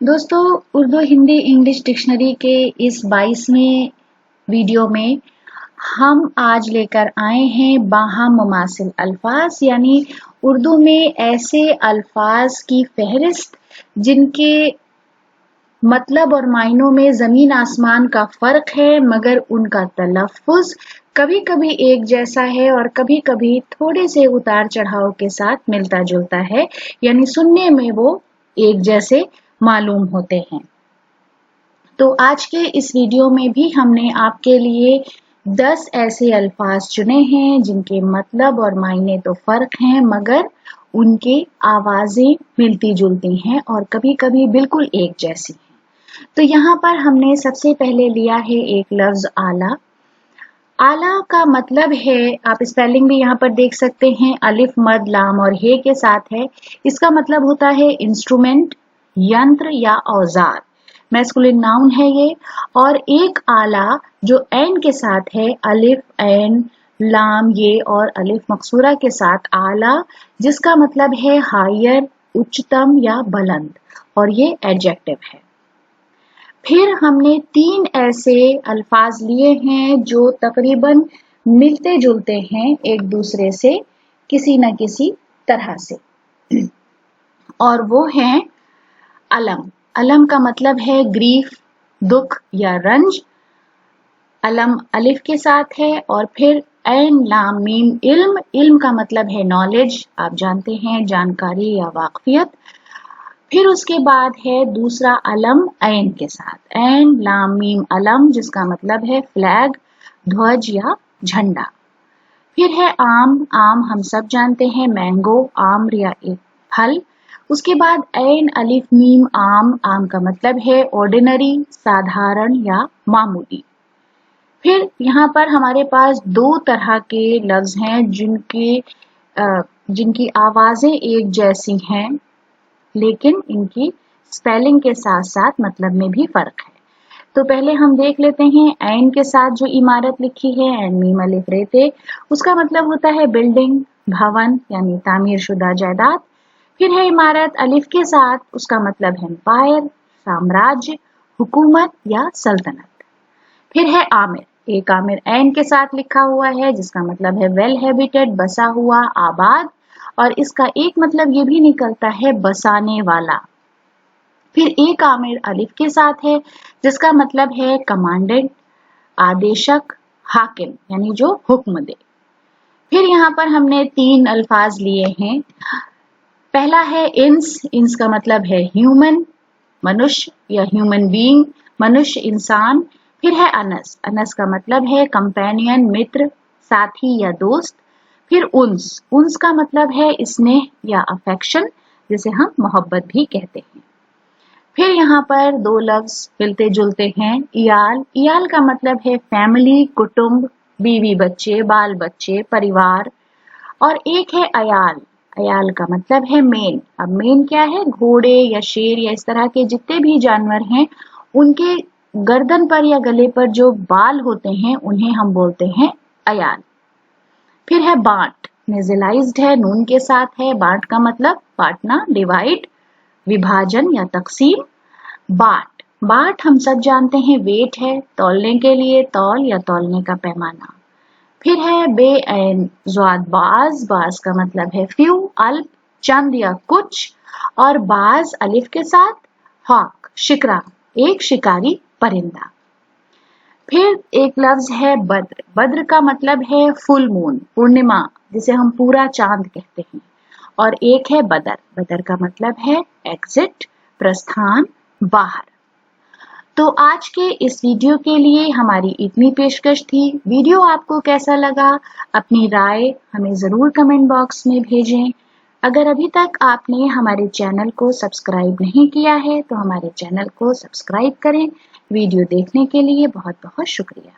दोस्तों, Urdu Hindi English dictionary के इस 22वें वीडियो में हम आज लेकर आए हैं बाहम मुमासिल अल्फाज, यानी उर्दू में ऐसे अल्फाज की फहरिस्त जिनके मतलब और मायनों में ज़मीन आसमान का फ़र्क है, मगर उनका तलफ़्फ़ुज़ कभी कभी एक जैसा है और कभी कभी थोड़े से उतार चढ़ाव के साथ मिलता जुलता है, यानी सुनने में वो एक जैसे मालूम होते हैं। तो आज के इस वीडियो में भी हमने आपके लिए 10 ऐसे अल्फाज चुने हैं जिनके मतलब और मायने तो फ़र्क हैं, मगर उनकी आवाज़ें मिलती जुलती हैं और कभी कभी बिल्कुल एक जैसी हैं। तो यहाँ पर हमने सबसे पहले लिया है एक लफ्ज़ आला। आला का मतलब है, आप स्पेलिंग भी यहाँ पर देख सकते हैं, अलिफ मद लाम और हे के साथ है। इसका मतलब होता है इंस्ट्रूमेंट, यंत्र या औजार। मैस्कुलिन नाउन है ये। और एक आला जो एन के साथ है, अलिफ एन लाम ये और अलिफ मकसूरा के साथ आला, जिसका मतलब है हायर, उच्चतम या बुलंद, और ये एडजेक्टिव है। फिर हमने 3 ऐसे अल्फाज लिए हैं जो तकरीबन मिलते जुलते हैं एक दूसरे से किसी न किसी तरह से, और वो हैं अलम। अलम का मतलब है ग्रीफ, दुख या रंज। अलम अलिफ के साथ है। और फिर ऐन लाम मीम इल्म। इल्म का मतलब है नॉलेज, आप जानते हैं, जानकारी या वाकफियत। फिर उसके बाद है दूसरा अलम ऐन के साथ, ऐन लाम मीम अलम, जिसका मतलब है फ्लैग, ध्वज या झंडा। फिर है आम। आम हम सब जानते हैं, मैंगो, आम्र या एक फल। उसके बाद ऐन अलिफ मीम आम। आम का मतलब है ऑर्डिनरी, साधारण या मामूली। फिर यहाँ पर हमारे पास 2 तरह के लफ्ज हैं जिनकी आवाजें एक जैसी हैं, लेकिन इनकी स्पेलिंग के साथ साथ मतलब में भी फर्क है। तो पहले हम देख लेते हैं ऐन के साथ जो इमारत लिखी है, ऐन मीम अलिफ रेते, उसका मतलब होता है बिल्डिंग, भवन यानी तामीर शुदा जायदाद। फिर है इमारत अलिफ के साथ, उसका मतलब है एम्पायर, साम्राज्य, हुकूमत या सल्तनत। फिर है आमिर। एक आमिर ऐन के साथ लिखा हुआ है, जिसका मतलब है वेल हैबिटेड, बसा हुआ, आबाद, और इसका एक मतलब ये भी निकलता है बसाने वाला। फिर एक आमिर अलिफ के साथ है, जिसका मतलब है कमांडेंट, आदेशक, हाकिम यानी जो हुक्म दे। फिर यहाँ पर हमने 3 अल्फाज लिए हैं। पहला है इंस। इंस का मतलब है ह्यूमन, मनुष्य या ह्यूमन बीइंग, मनुष्य, इंसान। फिर है अनस। अनस का मतलब है कंपेनियन, मित्र, साथी या दोस्त। फिर उन्स। उन्स का मतलब है स्नेह या अफेक्शन, जिसे हम मोहब्बत भी कहते हैं। फिर यहाँ पर 2 लफ्ज मिलते जुलते हैं। इयाल। इयाल का मतलब है फैमिली, कुटुंब, बीवी बच्चे, बाल बच्चे, परिवार। और एक है अयाल। अयाल का मतलब है मेन। अब मेन क्या है? घोड़े या शेर या इस तरह के जितने भी जानवर हैं, उनके गर्दन पर या गले पर जो बाल होते हैं, उन्हें हम बोलते हैं अयाल। फिर है बांट। नेजलाइज्ड है, नून के साथ है। बांट का मतलब बांटना, डिवाइड, विभाजन या तकसीम। बाट। बाट हम सब जानते हैं वेट है, तौलने के लिए, तौल या तौलने का पैमाना। फिर है बे ऐन ज़्वाद बाज। बाज का मतलब है फ्यू, अल्प, चंद या कुछ। और बाज अलिफ के साथ, हॉक, शिकरा, एक शिकारी परिंदा। फिर एक लफ्ज है बद्र। बद्र का मतलब है फुल मून, पूर्णिमा, जिसे हम पूरा चांद कहते हैं। और एक है बदर। बदर का मतलब है एग्जिट, प्रस्थान, बाहर। तो आज के इस वीडियो के लिए हमारी इतनी पेशकश थी। वीडियो आपको कैसा लगा? अपनी राय हमें ज़रूर कमेंट बॉक्स में भेजें। अगर अभी तक आपने हमारे चैनल को सब्सक्राइब नहीं किया है, तो हमारे चैनल को सब्सक्राइब करें। वीडियो देखने के लिए बहुत बहुत शुक्रिया।